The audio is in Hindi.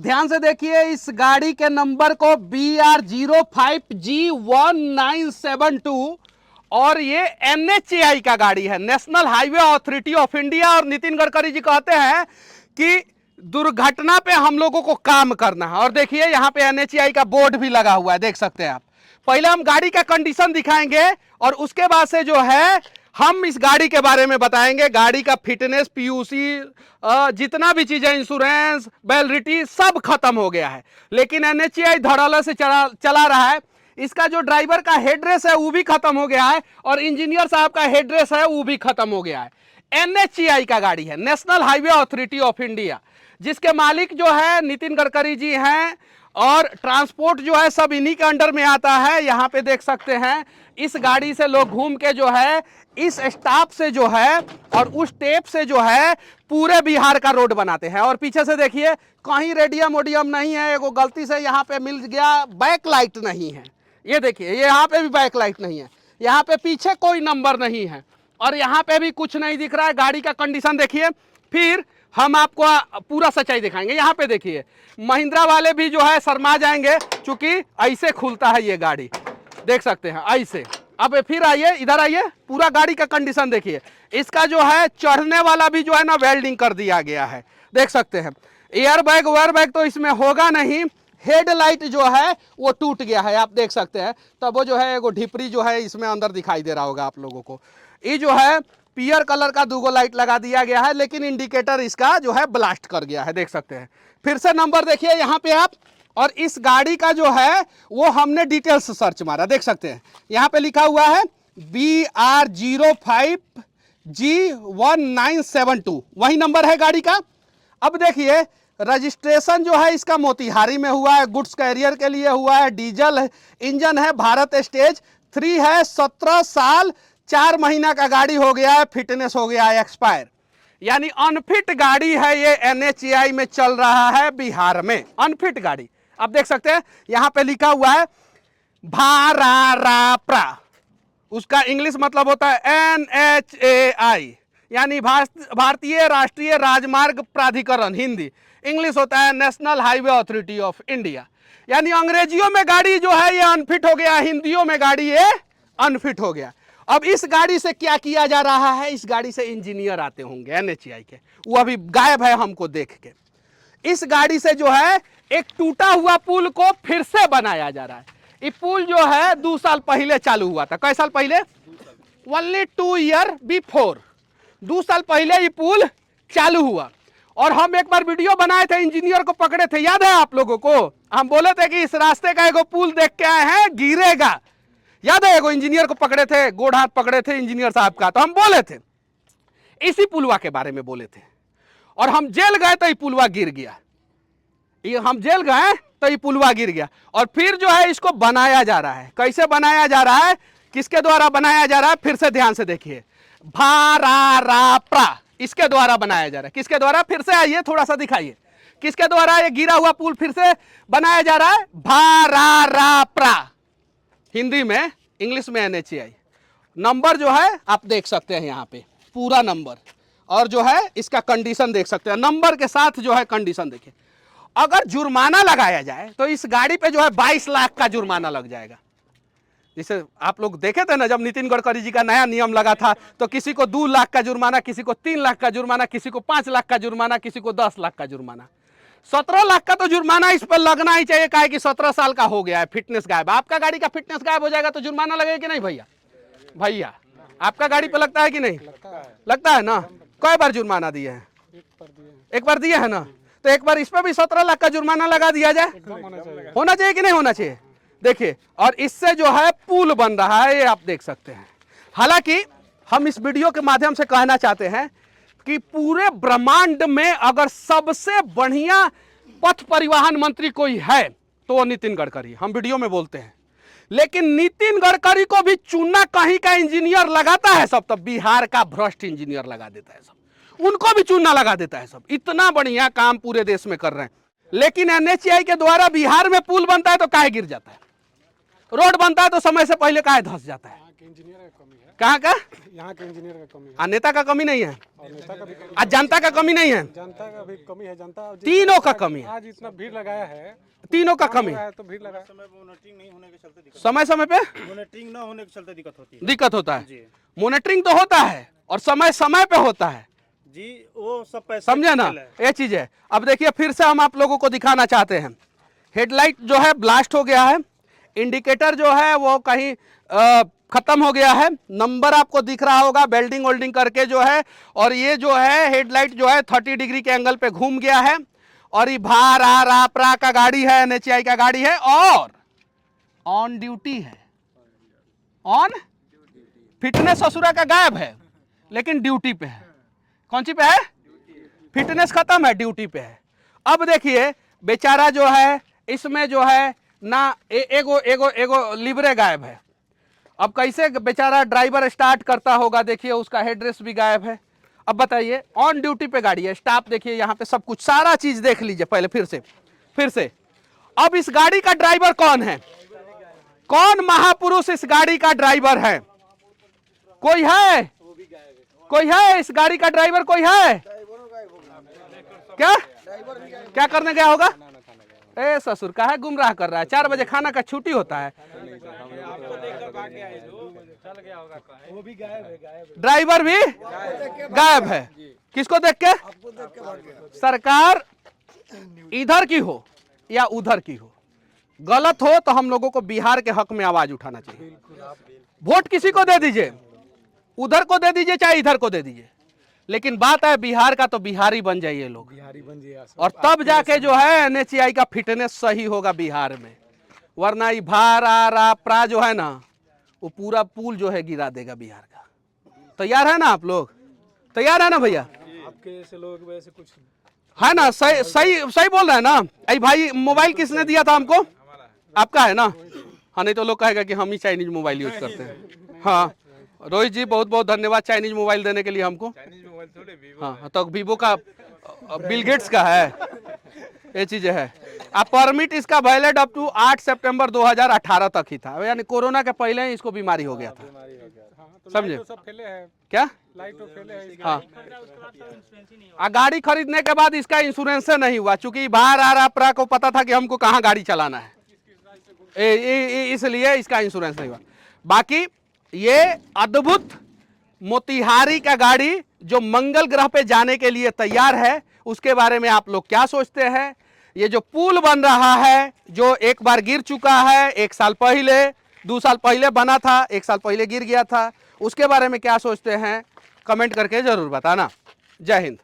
ध्यान से देखिए इस गाड़ी के नंबर को BR05G1972 और ये NHAI का गाड़ी है, national highway authority of India. और नितिन गडकरी जी कहते हैं कि दुर्घटना पे हम लोगों को काम करना है। और देखिए यहाँ पे NHAI का बोर्ड भी लगा हुआ है, देख सकते हैं आप। पहले हम गाड़ी का कंडीशन दिखाएंगे और उसके बाद से जो है हम इस गाड़ी के बारे में बताएंगे। गाड़ी का फिटनेस, PUC, जितना भी चीजें, इंश्योरेंस, वैलिडिटी सब खत्म हो गया है, लेकिन NHAI धड़ल्ले से चला रहा है। इसका जो ड्राइवर का हेडरेस है वो भी खत्म हो गया है और इंजीनियर साहब का हेडरेस है वो भी खत्म हो गया है। NHAI का गाड़ी है, national highway authority of India, जिसके मालिक जो है नितिन गडकरी जी हैं और ट्रांसपोर्ट जो है सब इन्हीं के अंडर में आता है। यहाँ पे देख सकते हैं इस गाड़ी से लोग घूम के जो है इस स्टाफ से जो है और उस टेप से जो है पूरे बिहार का रोड बनाते हैं। और पीछे से देखिए कहीं रेडियम ओडियम नहीं है, एगो गलती से यहाँ पे मिल गया, बैक लाइट नहीं है। ये देखिए यहाँ पे भी बैक लाइट नहीं है, यहाँ पे पीछे कोई नंबर नहीं है और यहाँ पे भी कुछ नहीं दिख रहा है। गाड़ी का कंडीशन देखिए, फिर हम आपको पूरा सच्चाई दिखाएंगे। यहाँ पे देखिए महिंद्रा वाले भी जो है शर्मा जाएंगे, चूंकि ऐसे खुलता है ये गाड़ी, देख सकते हैं ऐसे। अब फिर आइए, इधर आइए, पूरा गाड़ी का कंडीशन देखिए। इसका जो है चढ़ने वाला भी जो है ना वेल्डिंग कर दिया गया है, देख सकते हैं। एयर बैग तो इसमें होगा नहीं। हेडलाइट जो है वो टूट गया है, आप देख सकते हैं। तब वो जो है एगो ढिपरी जो है इसमें अंदर दिखाई दे रहा होगा आप लोगों को। ये जो है पियर कलर का 2 लाइट लगा दिया गया है, लेकिन इंडिकेटर इसका जो है ब्लास्ट कर गया है, देख सकते हैं। फिर से नंबर देखिए यहाँ पे आप, और इस गाड़ी का जो है वो हमने डिटेल्स सर्च मारा, देख सकते हैं। यहाँ पे लिखा हुआ है BR05G1972, वही नंबर है गाड़ी का। अब देखिए रजिस्ट्रेशन जो है इसका मोतिहारी में हुआ है, गुड्स कैरियर के लिए हुआ है, डीजल इंजन है, भारत स्टेज 3 है, 17 साल 4 महीना का गाड़ी हो गया है, फिटनेस हो गया है एक्सपायर, यानी अनफिट गाड़ी है ये। NHAI में चल रहा है बिहार में, अनफिट गाड़ी। आप देख सकते हैं यहां पे लिखा हुआ है भाराराप्रा, उसका इंग्लिश मतलब होता है NHAI, यानी भारतीय राष्ट्रीय राजमार्ग प्राधिकरण, हिंदी, इंग्लिश होता है national highway authority of India. यानी अंग्रेजियों में गाड़ी जो है ये अनफिट हो गया, हिंदियों में गाड़ी ये अनफिट हो गया। अब इस गाड़ी से क्या किया जा रहा है, इस गाड़ी से इंजीनियर आते होंगे NHAI के, वो अभी गायब है हमको देख के। इस गाड़ी से जो है एक टूटा हुआ पुल को फिर से बनाया जा रहा है। ये पुल जो है 2 साल पहले चालू हुआ था। कई साल पहले? ओनली 2 ईयर बिफोर, 2 साल पहले ये पुल चालू हुआ। और हम एक बार वीडियो बनाए थे, इंजीनियर को पकड़े थे, याद है आप लोगों को? हम बोले थे कि इस रास्ते का एगो पुल देख के आए हैं, गिरेगा। याद है? एगो इंजीनियर को पकड़े थे, गोड़ हाथ पकड़े थे इंजीनियर साहब का, तो हम बोले थे इसी पुलवा के बारे में बोले थे। और हम जेल गए तो ये पुलवा गिर गया, ये हम जेल गए तो ये पुलवा गिर गया। और फिर जो है इसको बनाया जा रहा है। कैसे बनाया जा रहा है, किसके द्वारा बनाया जा रहा है? फिर से ध्यान से देखिए, भाराराप्रा, इसके द्वारा बनाया जा रहा है। किसके द्वारा? फिर से आइए, थोड़ा सा दिखाइए, किसके द्वारा ये गिरा हुआ पुल फिर से बनाया जा रहा है? भाराराप्रा, हिंदी में, इंग्लिश में NHAI। नंबर जो है आप देख सकते हैं यहाँ पे, पूरा नंबर, और जो है इसका कंडीशन देख सकते हैं, नंबर के साथ जो है कंडीशन देखिए। अगर जुर्माना लगाया जाए तो इस गाड़ी पे जो है 22 लाख का जुर्माना लग जाएगा। जैसे आप लोग देखे थे ना, जब नितिन गडकरी जी का नया नियम लगा था तो किसी को 2 लाख का जुर्माना, किसी को 3 लाख का जुर्माना, किसी को 5 लाख का जुर्माना, किसी को 10 लाख का जुर्माना। 17 लाख का तो जुर्माना इस पर लगना ही चाहिए, काहे कि 17 साल का हो गया है, फिटनेस गायब। आपका गाड़ी का फिटनेस गायब हो जाएगा तो जुर्माना लगेगा कि नहीं भैया? भैया आपका गाड़ी पे लगता है कि नहीं? लगता है ना। कई बार जुर्माना दिए हैं? एक बार दिए है ना, तो एक बार इस पर भी 17 लाख का जुर्माना लगा दिया जाए। होना चाहिए कि नहीं होना चाहिए? देखिए, और इससे जो है पुल बन रहा है, ये आप देख सकते हैं। हालांकि हम इस वीडियो के माध्यम से कहना चाहते हैं कि पूरे ब्रह्मांड में अगर सबसे बढ़िया पथ परिवहन मंत्री कोई है तो वो नितिन गडकरी, हम वीडियो में बोलते हैं। लेकिन नितिन गडकरी को भी चुनना कहीं का इंजीनियर लगाता है सब, तब बिहार का भ्रष्ट इंजीनियर लगा देता है सब, उनको भी चुनना लगा देता है सब। इतना बढ़िया काम पूरे देश में कर रहे हैं, लेकिन NHAI के द्वारा बिहार में पुल बनता है तो काहे गिर जाता है, रोड बनता है तो समय से पहले काहे धंस जाता है। के इंजीनियर का कमी है, कहाँ का? यहाँ के इंजीनियर का कमी है, नेता का कमी नहीं है, और नेता का भी कमी आज जनता का कमी नहीं है, जनता का भी कमी है। जनता तीनों का कमी है, आज इतना भीड़ लगाया है, तीनों का कमी है तो भीड़ लगा। मॉनिटरिंग नहीं होने के चलते दिक्कत, समय समय पे मॉनिटरिंग ना होने के चलते दिक्कत होती है दिक्कत होता है। जी। मॉनिटरिंग तो होता है और समय समय पे होता है, जी, वो सब पैसे समझे ना, ये चीज है। अब देखिए फिर से हम आप लोगों को दिखाना चाहते हैं, हेडलाइट जो है ब्लास्ट हो गया है, इंडिकेटर जो है वो कहीं खत्म हो गया है, नंबर आपको दिख रहा होगा वेल्डिंग वेल्डिंग करके जो है, और ये जो है हेडलाइट जो है 30 डिग्री के एंगल पे घूम गया है, और ये भार आ रापरा का गाड़ी है, NHAI का गाड़ी है, और ऑन ड्यूटी है, ऑन फिटनेस ससुरा का गायब है लेकिन ड्यूटी पे है। कौन सी पे है? फिटनेस खत्म है, ड्यूटी पे है। अब देखिए बेचारा जो है इसमें जो है ना एगो एगो एगो लिबरे गायब है। अब कैसे बेचारा ड्राइवर स्टार्ट करता होगा, देखिए उसका हेडरेस्ट भी गायब है। अब बताइए ऑन ड्यूटी पे गाड़ी है, स्टाफ देखिए यहाँ पे सब कुछ सारा चीज देख लीजिए पहले फिर से। अब इस गाड़ी का ड्राइवर कौन है? कौन महापुरुष इस गाड़ी का ड्राइवर है? कोई है? कोई है इस गाड़ी का ड्राइवर? कोई है क्या? क्या करने गया होगा? ए ससुर का है गुमराह कर रहा है, 4 बजे खाना का छुट्टी होता है। ड्राइवर भी गायब है, किसको देख के? सरकार इधर की हो या उधर की हो, गलत हो तो हम लोगों को बिहार के हक में आवाज उठाना चाहिए। वोट किसी को दे दीजिए, उधर को दे दीजिए चाहे इधर को दे दीजिए, लेकिन बात है बिहार का तो बिहारी बन जाइए लोग, बिहारी बन जाइए, और तब जाके जो है NHAI का फिटनेस सही होगा बिहार में, वरना ये भारा रापरा जो है ना वो पूरा पुल जो है गिरा देगा बिहार का। तैयार है ना आप लोग? तैयार है ना भैया? आपके ऐसे लोग वैसे कुछ है ना? सही सही सही बोल रहे हैं ना? अरे भाई मोबाइल किसने दिया था हमको? आपका है ना? हाँ, नहीं तो लोग कहेगा कि हम ही चाइनीज मोबाइल यूज करते हैं। हाँ रोहित जी बहुत बहुत धन्यवाद चाइनीज मोबाइल देने के लिए हमको। हाँ तो वीवो का बिल गेट्स का है, ये चीजें है। अब परमिट इसका वैलिड अप टू 8 सितंबर 2018 तक ही था, यानी कोरोना के पहले ही इसको बीमारी हो गया था, समझे? सब फैले हैं, क्या? लाइट तो फैले हैं। हाँ, गाड़ी खरीदने के बाद इसका इंश्योरेंस नहीं हुआ, चूंकि बाहर आ रहा को पता था कि हमको कहाँ गाड़ी चलाना है, इसलिए इसका इंश्योरेंस नहीं हुआ। बाकी ये अद्भुत मोतिहारी का गाड़ी जो मंगल ग्रह पे जाने के लिए तैयार है, उसके बारे में आप लोग क्या सोचते हैं? ये जो पुल बन रहा है जो एक बार गिर चुका है, 1 साल पहले 2 साल पहले बना था, 1 साल पहले गिर गया था, उसके बारे में क्या सोचते हैं? कमेंट करके जरूर बताना। जय हिंद।